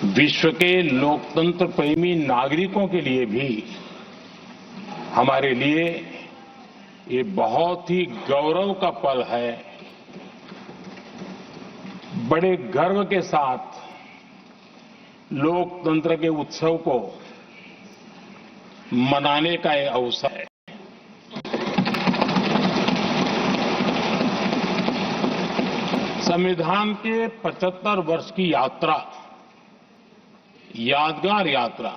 विश्व के लोकतंत्र प्रेमी नागरिकों के लिए भी हमारे लिए ये बहुत ही गौरव का पल है। बड़े गर्व के साथ लोकतंत्र के उत्सव को मनाने का ये अवसर है। संविधान के 75 वर्ष की यात्रा, यादगार यात्रा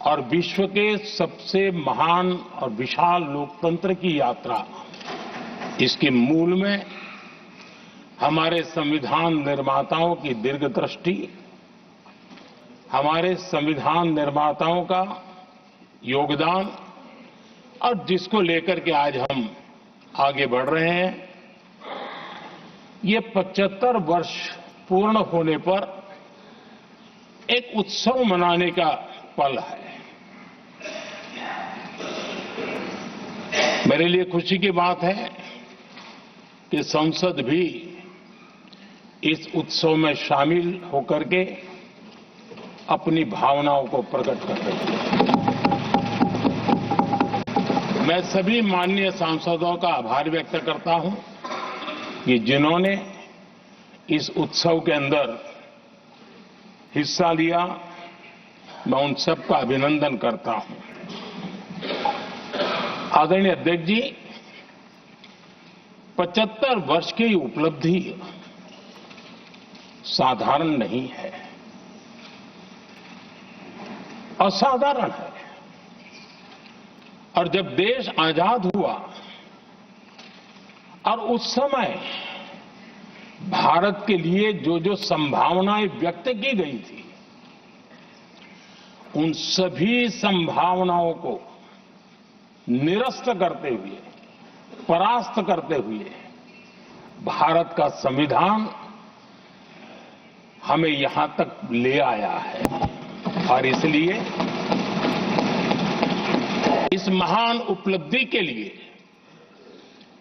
और विश्व के सबसे महान और विशाल लोकतंत्र की यात्रा, इसके मूल में हमारे संविधान निर्माताओं की दीर्घदृष्टि, हमारे संविधान निर्माताओं का योगदान और जिसको लेकर के आज हम आगे बढ़ रहे हैं, ये 75 वर्ष पूर्ण होने पर एक उत्सव मनाने का पल है। मेरे लिए खुशी की बात है कि संसद भी इस उत्सव में शामिल होकर के अपनी भावनाओं को प्रकट कर रही है। मैं सभी माननीय सांसदों का आभार व्यक्त करता हूं कि जिन्होंने इस उत्सव के अंदर हिस्सा लिया। मैं उन सबका अभिनंदन करता हूं। आदरणीय अध्यक्ष जी, 75 वर्ष की उपलब्धि साधारण नहीं है, असाधारण है। और जब देश आजाद हुआ और उस समय भारत के लिए जो जो संभावनाएं व्यक्त की गई थी, उन सभी संभावनाओं को निरस्त करते हुए, परास्त करते हुए भारत का संविधान हमें यहां तक ले आया है। और इसलिए इस महान उपलब्धि के लिए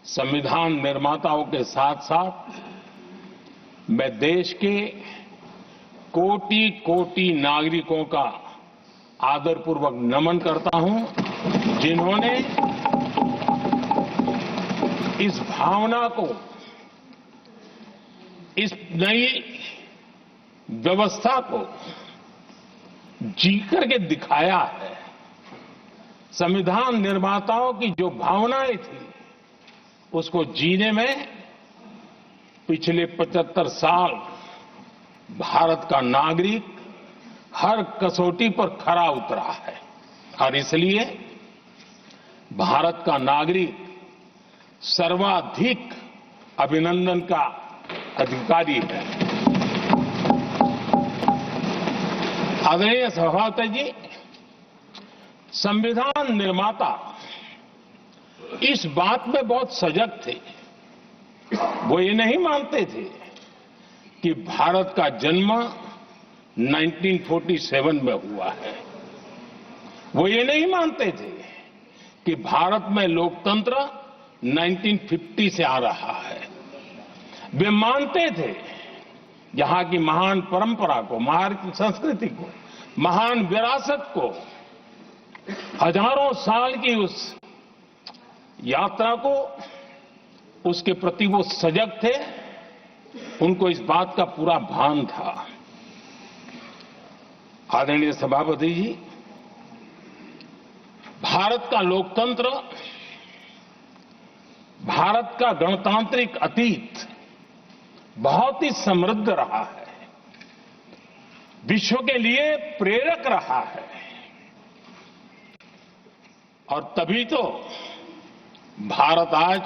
संविधान निर्माताओं के साथ साथ मैं देश के कोटि कोटि नागरिकों का आदरपूर्वक नमन करता हूं, जिन्होंने इस भावना को, इस नई व्यवस्था को जी करके दिखाया है। संविधान निर्माताओं की जो भावनाएं थी, उसको जीने में पिछले 75 साल भारत का नागरिक हर कसौटी पर खरा उतरा है। और इसलिए भारत का नागरिक सर्वाधिक अभिनंदन का अधिकारी है। आदरणीय सभापति जी, संविधान निर्माता इस बात में बहुत सजग थे। वो ये नहीं मानते थे कि भारत का जन्म 1947 में हुआ है। वो ये नहीं मानते थे कि भारत में लोकतंत्र 1950 से आ रहा है। वे मानते थे यहां की महान परंपरा को, महान संस्कृति को, महान विरासत को, हजारों साल की उस यात्रा को, उसके प्रति वो सजग थे। उनको इस बात का पूरा भान था। आदरणीय सभापति जी, भारत का लोकतंत्र, भारत का गणतांत्रिक अतीत बहुत ही समृद्ध रहा है, विश्व के लिए प्रेरक रहा है। और तभी तो भारत आज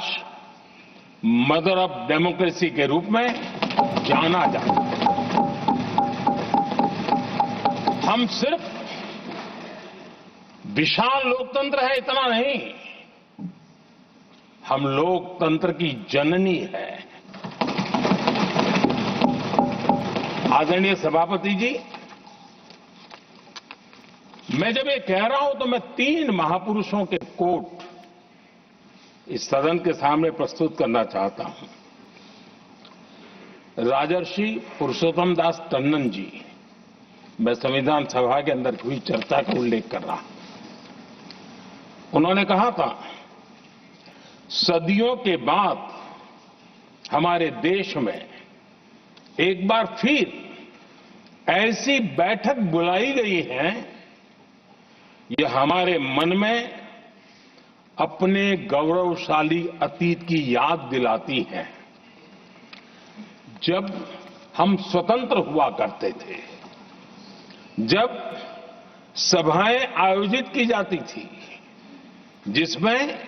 मदर ऑफ डेमोक्रेसी के रूप में जाना जाता है। हम सिर्फ विशाल लोकतंत्र है इतना नहीं, हम लोकतंत्र की जननी है। आदरणीय सभापति जी, मैं जब ये कह रहा हूं तो मैं 3 महापुरुषों के कोट इस सदन के सामने प्रस्तुत करना चाहता हूं। राजर्षि पुरुषोत्तम दास टंडन जी, मैं संविधान सभा के अंदर हुई चर्चा का उल्लेख कर रहा हूं। उन्होंने कहा था, सदियों के बाद हमारे देश में एक बार फिर ऐसी बैठक बुलाई गई है, यह हमारे मन में अपने गौरवशाली अतीत की याद दिलाती है। जब हम स्वतंत्र हुआ करते थे, जब सभाएं आयोजित की जाती थी जिसमें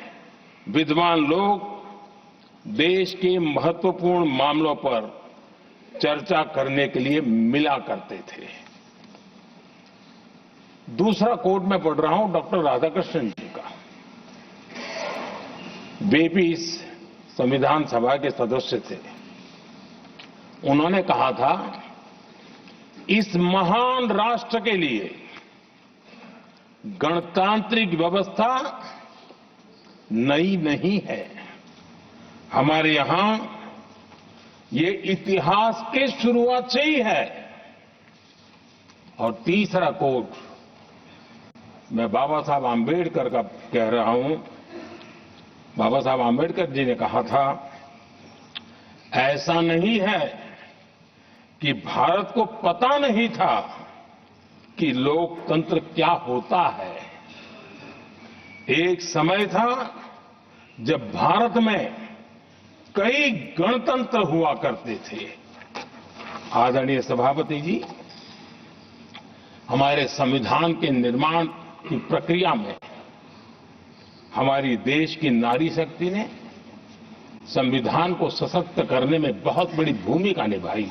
विद्वान लोग देश के महत्वपूर्ण मामलों पर चर्चा करने के लिए मिला करते थे। दूसरा कोट मैं पढ़ रहा हूं डॉक्टर राधाकृष्णन जी का। वे भी इस संविधान सभा के सदस्य थे। उन्होंने कहा था, इस महान राष्ट्र के लिए गणतांत्रिक व्यवस्था नई नहीं है। हमारे यहां ये इतिहास के शुरुआत से ही है। और तीसरा कोट मैं बाबा साहब आंबेडकर का कह रहा हूं। बाबा साहब आंबेडकर जी ने कहा था, ऐसा नहीं है कि भारत को पता नहीं था कि लोकतंत्र क्या होता है। एक समय था जब भारत में कई गणतंत्र हुआ करते थे। आदरणीय सभापति जी, हमारे संविधान के निर्माण की प्रक्रिया में हमारी देश की नारी शक्ति ने संविधान को सशक्त करने में बहुत बड़ी भूमिका निभाई।